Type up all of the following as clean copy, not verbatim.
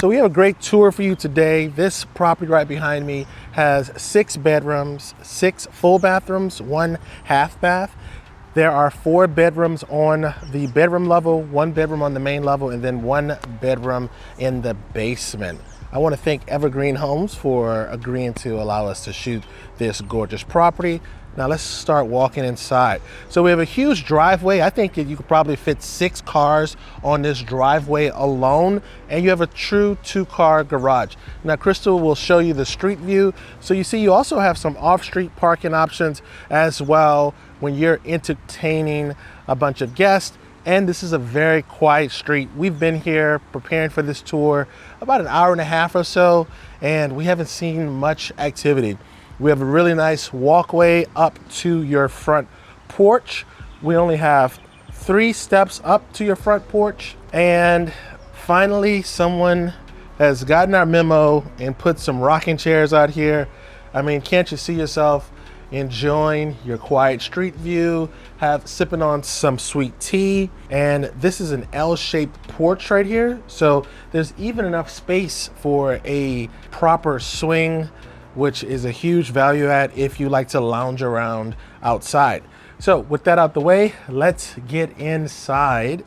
So we have a great tour for you today. This property right behind me has 6 bedrooms, 6 full bathrooms, 1 half bath. There are 4 bedrooms on the bedroom level, 1 bedroom on the main level, and then 1 bedroom in the basement. I want to thank Evergreen Homes for agreeing to allow us to shoot this gorgeous property. Now let's start walking inside. So we have a huge driveway. I think that you could probably fit 6 cars on this driveway alone, and you have a true 2-car garage. Now Crystal will show you the street view. So you see you also have some off-street parking options as well when you're entertaining a bunch of guests. And this is a very quiet street. We've been here preparing for this tour about an hour and a half or so, and we haven't seen much activity. We have a really nice walkway up to your front porch. We only have 3 steps up to your front porch. And finally, someone has gotten our memo and put some rocking chairs out here. I mean, can't you see yourself enjoying your quiet street view, sipping on some sweet tea? And this is an L-shaped porch right here. So there's even enough space for a proper swing, which is a huge value add if you like to lounge around outside. So with that out the way, let's get inside.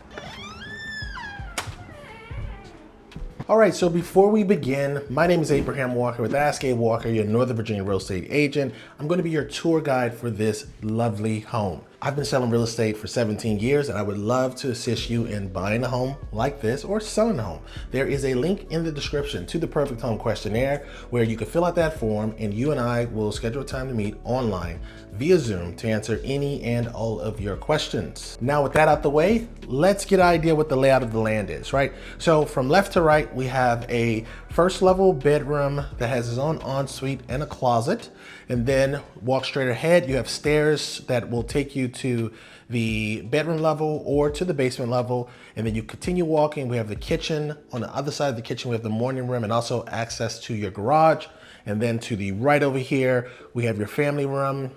All right, so before we begin, my name is Abraham Walker with Ask Abe Walker, your Northern Virginia real estate agent. I'm going to be your tour guide for this lovely home. I've been selling real estate for 17 years, and I would love to assist you in buying a home like this or selling a home. There is a link in the description to the Perfect Home Questionnaire where you can fill out that form, and you and I will schedule a time to meet online via Zoom to answer any and all of your questions. Now with that out the way, let's get an idea what the layout of the land is, right? So from left to right, we have a first level bedroom that has its own ensuite and a closet. And then walk straight ahead, you have stairs that will take you to the bedroom level or to the basement level. And then you continue walking, we have the kitchen. On the other side of the kitchen, we have the morning room and also access to your garage. And then to the right over here, we have your family room,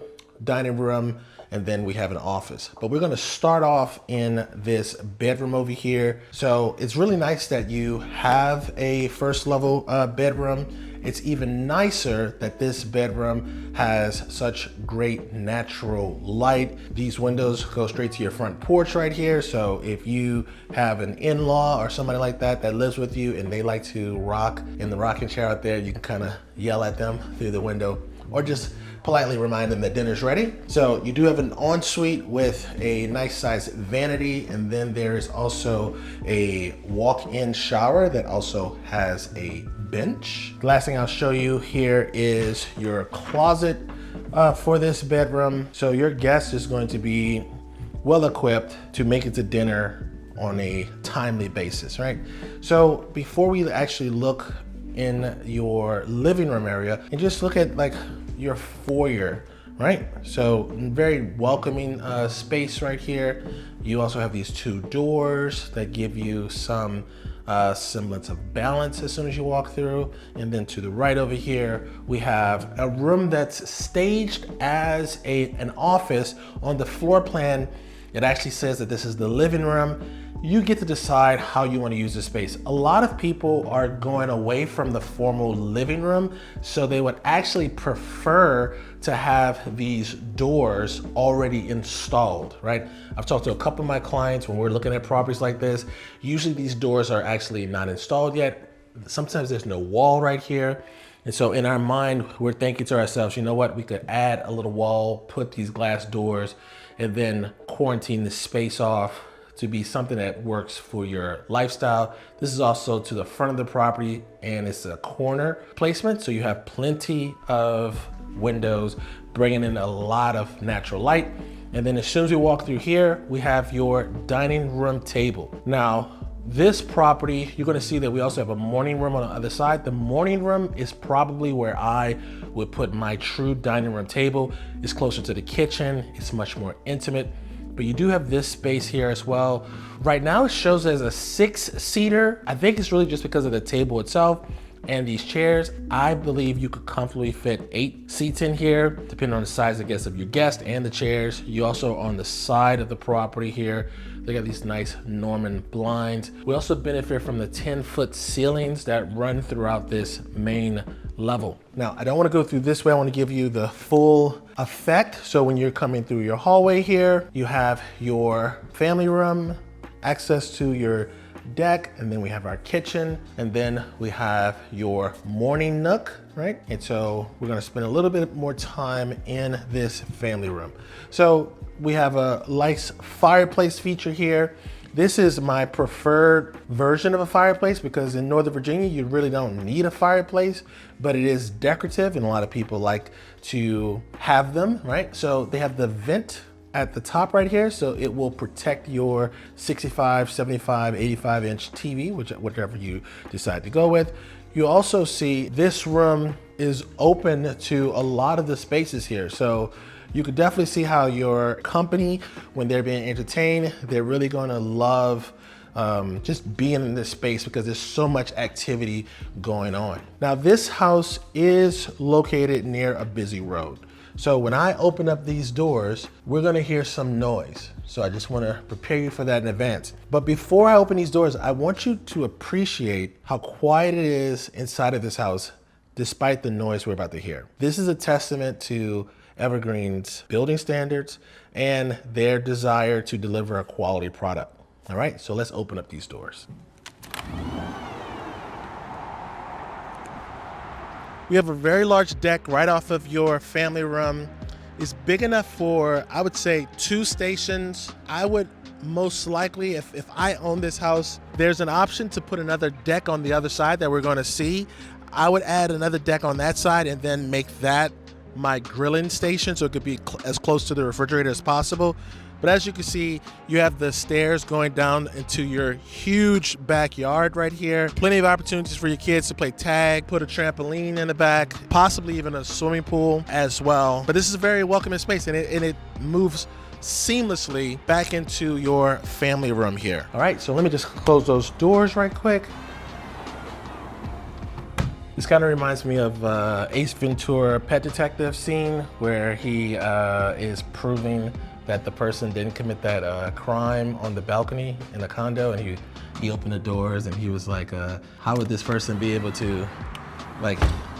dining room, and then we have an office. But we're gonna start off in this bedroom over here. So it's really nice that you have a first level bedroom. It's even nicer that this bedroom has such great natural light. These windows go straight to your front porch right here. So if you have an in-law or somebody like that that lives with you and they like to rock in the rocking chair out there, you can kind of yell at them through the window or just politely remind them that dinner's ready. So you do have an ensuite with a nice sized vanity, and then there is also a walk-in shower that also has a bench. The last thing I'll show you here is your closet for this bedroom. So your guest is going to be well equipped to make it to dinner on a timely basis, right? So before we actually look in your living room area and just look at like your foyer, right? So very welcoming space right here. You also have these 2 doors that give you some semblance of balance as soon as you walk through. And then to the right over here, we have a room that's staged as an office. On the floor plan, it actually says that this is the living room. You get to decide how you want to use the space. A lot of people are going away from the formal living room, so they would actually prefer to have these doors already installed, right? I've talked to a couple of my clients when we're looking at properties like this. Usually these doors are actually not installed yet. Sometimes there's no wall right here. And so in our mind, we're thinking to ourselves, you know what, we could add a little wall, put these glass doors, and then quarantine the space off to be something that works for your lifestyle. This is also to the front of the property, and it's a corner placement, so you have plenty of windows bringing in a lot of natural light. And then as soon as we walk through here, we have your dining room table. Now this property, you're gonna see that we also have a morning room on the other side. The morning room is probably where I would put my true dining room table. It's closer to the kitchen, it's much more intimate. But you do have this space here as well. Right now it shows as a 6-seater. I think it's really just because of the table itself. And these chairs, I believe you could comfortably fit 8 seats in here, depending on the size, I guess, of your guest and the chairs. You also, on the side of the property here, they got these nice Norman blinds. We also benefit from the 10-foot ceilings that run throughout this main level. Now, I don't want to go through this way. I want to give you the full effect. So when you're coming through your hallway here, you have your family room, access to your deck, and then we have our kitchen, and then we have your morning nook, right? And so we're gonna spend a little bit more time in this family room. So we have a nice fireplace feature here. This is my preferred version of a fireplace because in Northern Virginia, you really don't need a fireplace, but it is decorative and a lot of people like to have them, right? So they have the vent at the top right here, so it will protect your 65, 75, 85-inch TV, whichever you decide to go with. You also see this room is open to a lot of the spaces here. So you could definitely see how your company, when they're being entertained, they're really gonna love just being in this space because there's so much activity going on. Now, this house is located near a busy road. So when I open up these doors, we're gonna hear some noise. So I just wanna prepare you for that in advance. But before I open these doors, I want you to appreciate how quiet it is inside of this house, despite the noise we're about to hear. This is a testament to Evergreene's building standards and their desire to deliver a quality product. All right, so let's open up these doors. We have a very large deck right off of your family room. It's big enough for, I would say, 2 stations. I would most likely, if I own this house, there's an option to put another deck on the other side that we're gonna see. I would add another deck on that side and then make that my grilling station so it could be as close to the refrigerator as possible. But as you can see, you have the stairs going down into your huge backyard right here. Plenty of opportunities for your kids to play tag, put a trampoline in the back, possibly even a swimming pool as well. But this is a very welcoming space and it moves seamlessly back into your family room here. All right, so let me just close those doors right quick. This kind of reminds me of Ace Ventura Pet Detective scene where he is proving that the person didn't commit that crime on the balcony in the condo, and he opened the doors and he was like, how would this person be able to, like,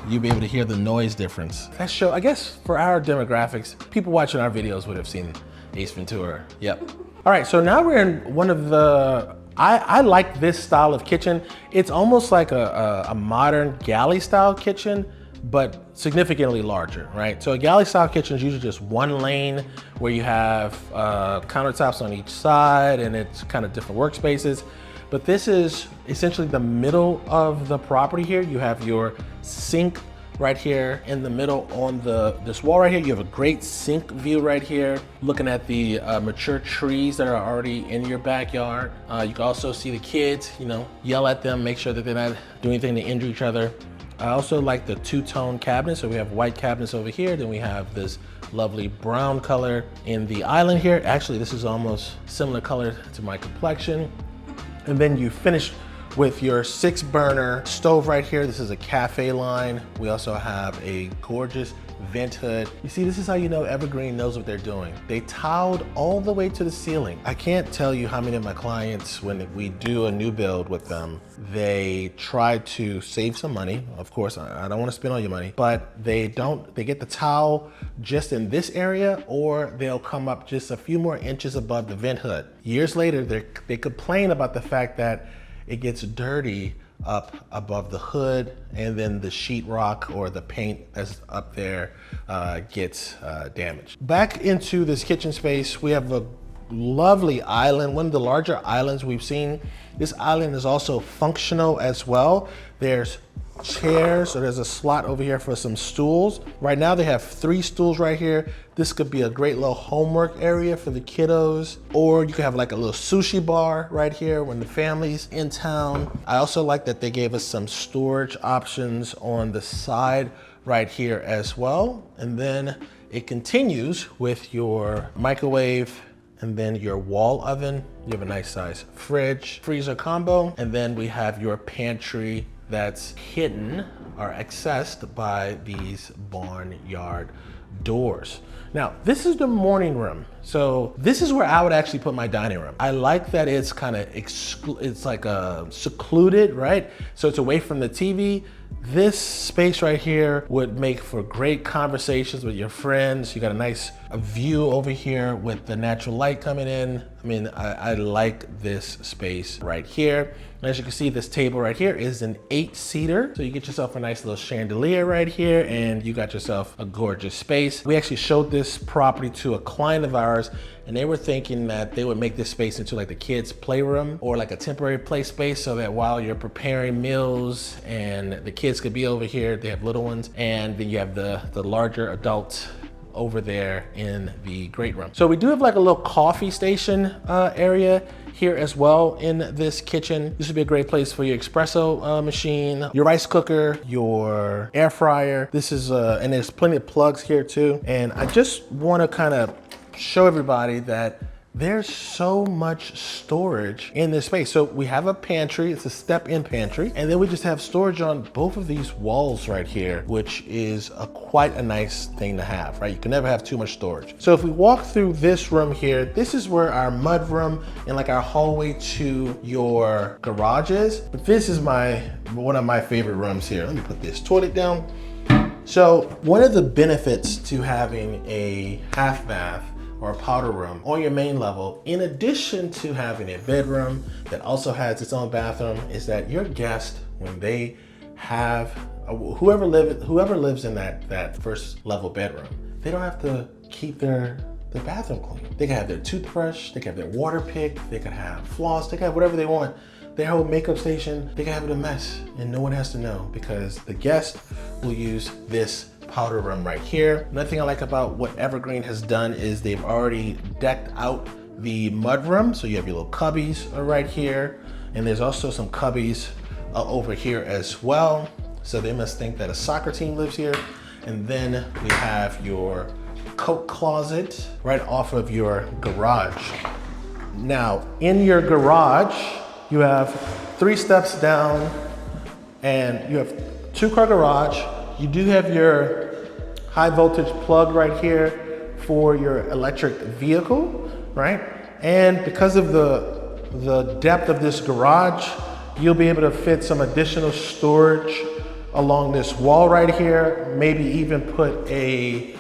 you be able to hear the noise difference? That show, I guess for our demographics, people watching our videos would have seen Ace Ventura, yep. All right, so now we're in one of the, I like this style of kitchen. It's almost like a modern galley style kitchen, but significantly larger, right? So a galley style kitchen is usually just one lane where you have countertops on each side and it's kind of different workspaces. But this is essentially the middle of the property here. You have your sink right here in the middle on this wall right here. You have a great sink view right here, looking at the mature trees that are already in your backyard. You can also see the kids, you know, yell at them, make sure that they're not doing anything to injure each other. I also like the 2-tone cabinets. So we have white cabinets over here, then we have this lovely brown color in the island here. Actually, this is almost similar color to my complexion. And then you finish with your 6-burner stove right here. This is a cafe line. We also have a gorgeous vent hood. You see, this is how you know Evergreen knows what they're doing. They tiled all the way to the ceiling. I can't tell you how many of my clients, when we do a new build with them, they try to save some money. Of course, I don't want to spend all your money, but they get the tile just in this area, or they'll come up just a few more inches above the vent hood. Years later, they complain about the fact that it gets dirty up above the hood, and then the sheetrock or the paint that's up there gets damaged. Back into this kitchen space, we have a lovely island, one of the larger islands we've seen. This island is also functional as well. There's chairs, so there's a slot over here for some stools. Right now they have 3 stools right here. This could be a great little homework area for the kiddos, or you could have like a little sushi bar right here when the family's in town. I also like that they gave us some storage options on the side right here as well. And then it continues with your microwave and then your wall oven. You have a nice size fridge, freezer combo. And then we have your pantry that's hidden or accessed by these barnyard doors. Now, this is the morning room. So this is where I would actually put my dining room. I like that it's kind of, it's like secluded, right? So it's away from the TV. This space right here would make for great conversations with your friends. You got a nice view over here with the natural light coming in. I mean, I like this space right here. And as you can see, this table right here is an 8-seater. So you get yourself a nice little chandelier right here, and you got yourself a gorgeous space. We actually showed this property to a client of ours, and they were thinking that they would make this space into like the kids' playroom or like a temporary play space, so that while you're preparing meals and the kids could be over here, they have little ones, and then you have the larger adults over there in the great room. So we do have like a little coffee station area here as well in this kitchen. This would be a great place for your espresso machine, your rice cooker, your air fryer. This is, and there's plenty of plugs here too. And I just wanna kind of show everybody that there's so much storage in this space. So we have a pantry, it's a step-in pantry, and then we just have storage on both of these walls right here, which is quite a nice thing to have, right? You can never have too much storage. So if we walk through this room here, this is where our mudroom and like our hallway to your garage is. But this is one of my favorite rooms here. Let me put this toilet down. So one of the benefits to having a half bath or a powder room on your main level, in addition to having a bedroom that also has its own bathroom, is that your guest, when they have, whoever lives in that first level bedroom, they don't have to keep their bathroom clean. They can have their toothbrush, they can have their water pick, they can have floss, they can have whatever they want. Their whole makeup station, they can have it a mess and no one has to know, because the guest will use this powder room right here. Another thing I like about what Evergreen has done is they've already decked out the mudroom. So you have your little cubbies right here. And there's also some cubbies over here as well. So they must think that a soccer team lives here. And then we have your coat closet right off of your garage. Now, in your garage, you have 3 steps down and you have 2-car garage. You do have your high voltage plug right here for your electric vehicle, right? And because of the depth of this garage, you'll be able to fit some additional storage along this wall right here. Maybe even put a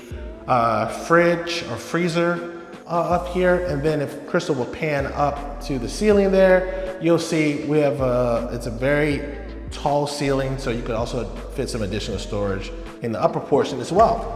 fridge or freezer up here. And then if Crystal will pan up to the ceiling there, you'll see we have it's a very tall ceiling, so you could also fit some additional storage in the upper portion as well.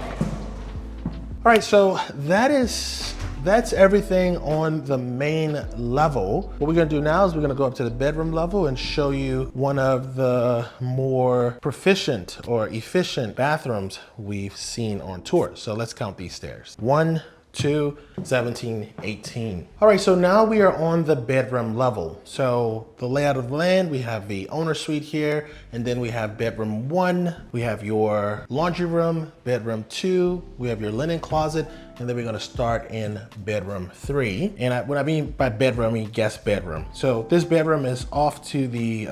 All right, so that's everything on the main level. What we're gonna do now is we're gonna go up to the bedroom level and show you one of the more proficient or efficient bathrooms we've seen on tour. So let's count these stairs. 1, 2, 17, 18. All right, so now we are on the bedroom level. So the layout of the land, we have the owner suite here, and then we have bedroom 1, we have your laundry room, bedroom 2, we have your linen closet, and then we're gonna start in bedroom 3. And what I mean by bedroom, I mean guest bedroom. So this bedroom is off to the,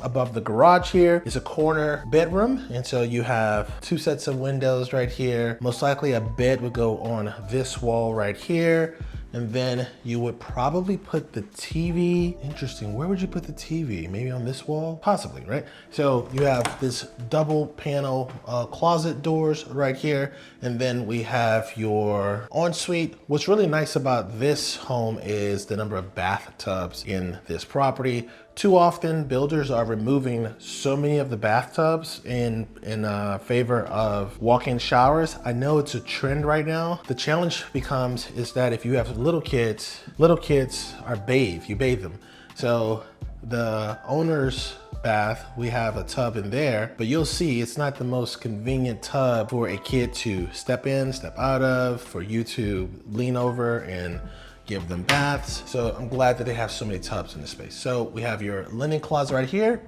above the garage here. It's a corner bedroom, and so you have 2 sets of windows right here. Most likely a bed would go on this wall right here, and then you would probably put the TV. Interesting, where would you put the TV? Maybe on this wall? Possibly, right? So you have this double panel closet doors right here, and then we have your ensuite. What's really nice about this home is the number of bathtubs in this property. Too often, builders are removing so many of the bathtubs in favor of walk-in showers. I know it's a trend right now. The challenge becomes is that if you have little kids are bathed, you bathe them. So the owner's bath, we have a tub in there, but you'll see it's not the most convenient tub for a kid to step in, step out of, for you to lean over and give them baths. So I'm glad that they have so many tubs in this space. So we have your linen closet right here,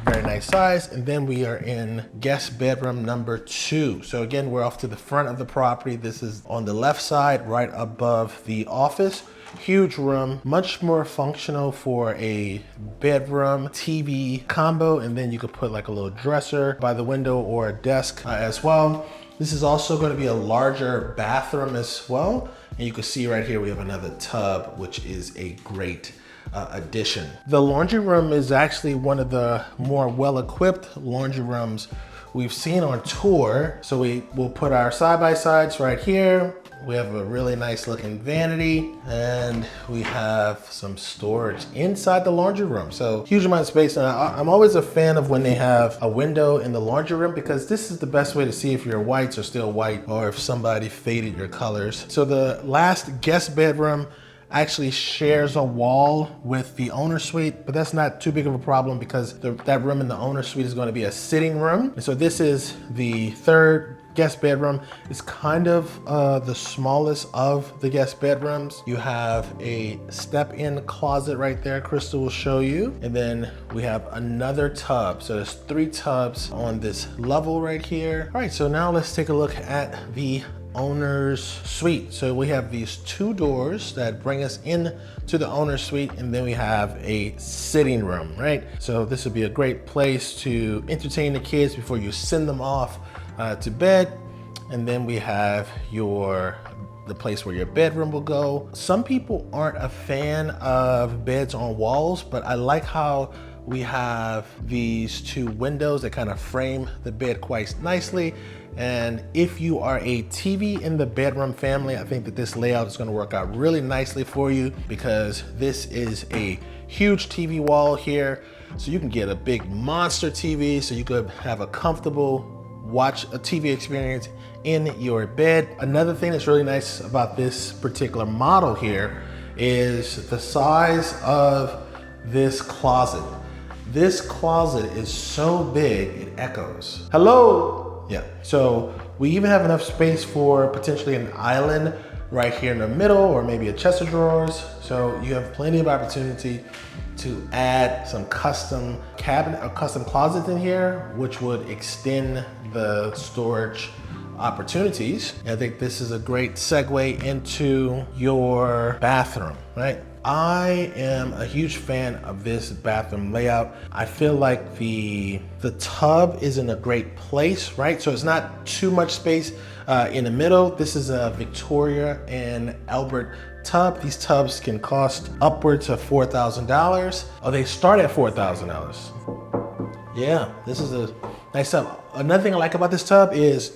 very nice size. And then we are in guest bedroom number 2. So again, we're off to the front of the property. This is on the left side, right above the office. Huge room, much more functional for a bedroom TV combo, and then you could put like a little dresser by the window or a desk as well. This is also going to be a larger bathroom as well. And you can see right here we have another tub, which is a great addition. The laundry room is actually one of the more well-equipped laundry rooms we've seen on tour. So we will put our side-by-sides right here. We have a really nice looking vanity, and we have some storage inside the laundry room. So huge amount of space. And I'm always a fan of when they have a window in the laundry room, because this is the best way to see if your whites are still white or if somebody faded your colors. So the last guest bedroom actually shares a wall with the owner suite, but that's not too big of a problem because that room in the owner suite is going to be a sitting room. And so this is the third guest bedroom. It's kind of the smallest of the guest bedrooms. You have a step-in closet right there, Crystal will show you. And then we have another tub. So there's 3 tubs on this level right here. All right, so now let's take a look at the owner's suite. So we have these 2 doors that bring us in to the owner's suite, and then we have a sitting room, right? So this would be a great place to entertain the kids before you send them off to bed. And then we have the place where your bedroom will go. Some people aren't a fan of beds on walls, but I like how we have these 2 windows that kind of frame the bed quite nicely. And if you are a TV in the bedroom family, I think that this layout is going to work out really nicely for you, because this is a huge TV wall here. So you can get a big monster TV, so you could have a comfortable watch a TV experience in your bed. Another thing that's really nice about this particular model here is the size of this closet. This closet is so big, it echoes. Hello? Yeah, so we even have enough space for potentially an island right here in the middle, or maybe a chest of drawers. So you have plenty of opportunity to add some custom cabinet or custom closets in here, which would extend the storage opportunities. And I think this is a great segue into your bathroom, right? I am a huge fan of this bathroom layout. I feel like the tub is in a great place, right? So it's not too much space in the middle. This is a Victoria and Albert tub. These tubs can cost upwards of $4,000. Oh, they start at $4,000. Yeah, this is a nice tub. Another thing I like about this tub is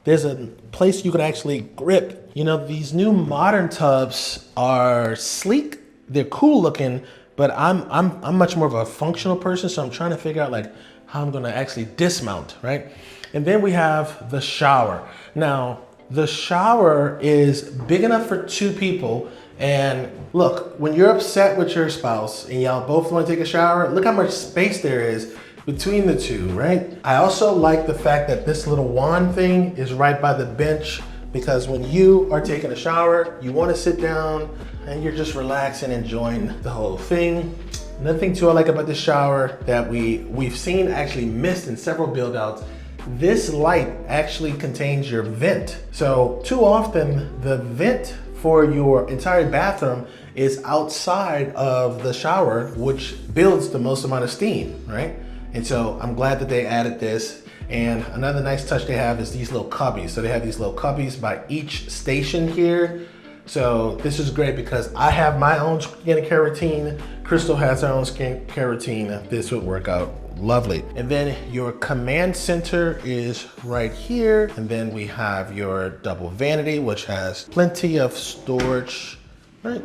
there's a place you can actually grip. You know, these new modern tubs are sleek. They're cool looking, but I'm much more of a functional person, so I'm trying to figure out like how I'm gonna actually dismount, right? And then we have the shower. Now, the shower is big enough for 2 people. And look, when you're upset with your spouse and y'all both wanna take a shower, look how much space there is between the 2, right? I also like the fact that this little wand thing is right by the bench, because when you are taking a shower, you want to sit down and you're just relaxing, enjoying the whole thing. Another thing too I like about this shower that we've seen actually missed in several build outs, this light actually contains your vent. So too often the vent for your entire bathroom is outside of the shower, which builds the most amount of steam, right? And so I'm glad that they added this. And another nice touch they have is these little cubbies. So they have these little cubbies by each station here. So this is great because I have my own skincare routine. Crystal has her own skincare routine. This would work out lovely. And then your command center is right here. And then we have your double vanity, which has plenty of storage, right?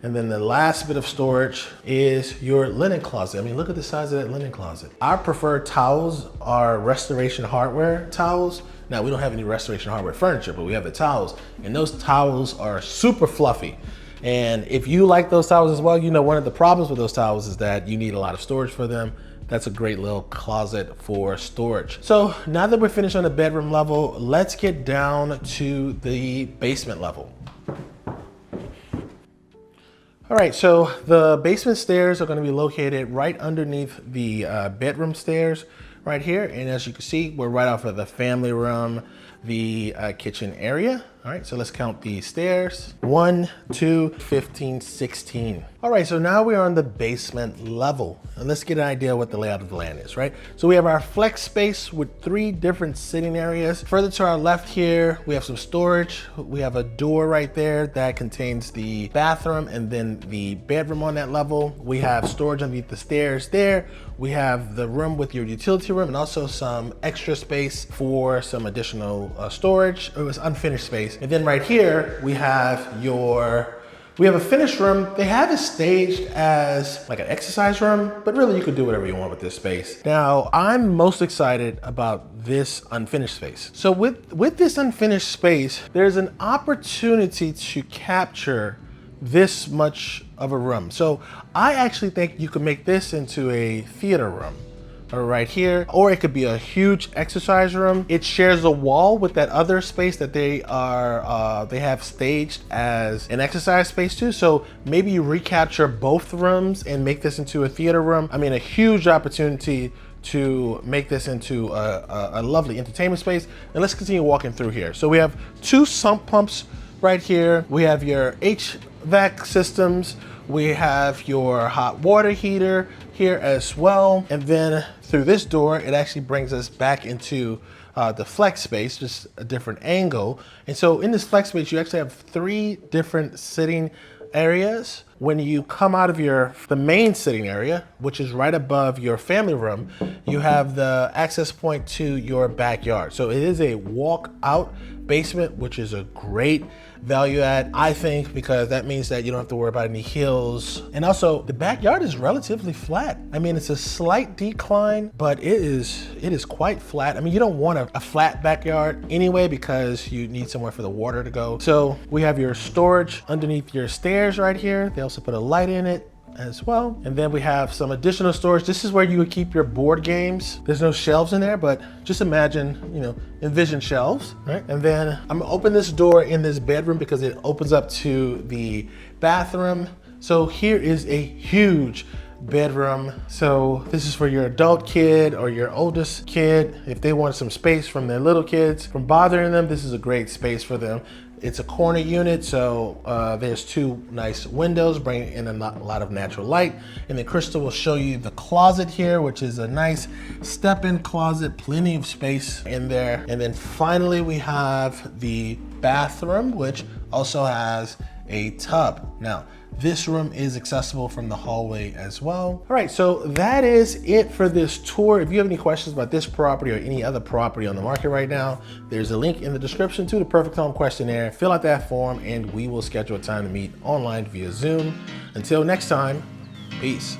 And then the last bit of storage is your linen closet. I mean, look at the size of that linen closet. Our preferred towels are Restoration Hardware towels. Now, we don't have any Restoration Hardware furniture, but we have the towels. And those towels are super fluffy. And if you like those towels as well, you know one of the problems with those towels is that you need a lot of storage for them. That's a great little closet for storage. So now that we're finished on the bedroom level, let's get down to the basement level. All right, so the basement stairs are going to be located right underneath the bedroom stairs. right here. And as you can see, we're right off of the family room, the kitchen area. All right, so let's count the stairs. 1, 2, 15, 16. All right, so now we are on the basement level. And let's get an idea what the layout of the land is, right? So we have our flex space with 3 different sitting areas. Further to our left here, we have some storage. We have a door right there that contains the bathroom and then the bedroom on that level. We have storage underneath the stairs there. We have the room with your utility room and also some extra space for some additional storage. It was unfinished space. And then right here, we have a finished room. They have it staged as like an exercise room, but really you could do whatever you want with this space. Now, I'm most excited about this unfinished space. So with this unfinished space, there's an opportunity to capture this much of a room. So I actually think you could make this into a theater room. Right here, or it could be a huge exercise room. It shares a wall with that other space that they have staged as an exercise space too. So maybe you recapture both rooms and make this into a theater room. I mean, a huge opportunity to make this into a lovely entertainment space. And let's continue walking through here. So we have 2 sump pumps right here. We have your HVAC systems. We have your hot water heater here as well. And then through this door, it actually brings us back into the flex space, just a different angle. And so in this flex space, you actually have 3 different sitting areas. When you come out of the main sitting area, which is right above your family room, you have the access point to your backyard. So it is a walk out basement, which is a great value add, I think, because that means that you don't have to worry about any hills. And also the backyard is relatively flat. I mean, it's a slight decline, but it is quite flat. I mean, you don't want a flat backyard anyway, because you need somewhere for the water to go. So we have your storage underneath your stairs right here. They also put a light in it as well. And then we have some additional storage. This is where you would keep your board games. There's no shelves in there, but just imagine, envision shelves, right? And then I'm gonna open this door in this bedroom because it opens up to the bathroom. So here is a huge bedroom. So this is for your adult kid or your oldest kid. If they want some space from their little kids, from bothering them, this is a great space for them. It's a corner unit, so there's 2 nice windows bringing in a lot of natural light. And then Crystal will show you the closet here, which is a nice step-in closet, plenty of space in there. And then finally we have the bathroom, which also has a tub. Now, this room is accessible from the hallway as well. All right, so that is it for this tour. If you have any questions about this property or any other property on the market right now, there's a link in the description to the Perfect Home questionnaire. Fill out that form and we will schedule a time to meet online via Zoom. Until next time, peace.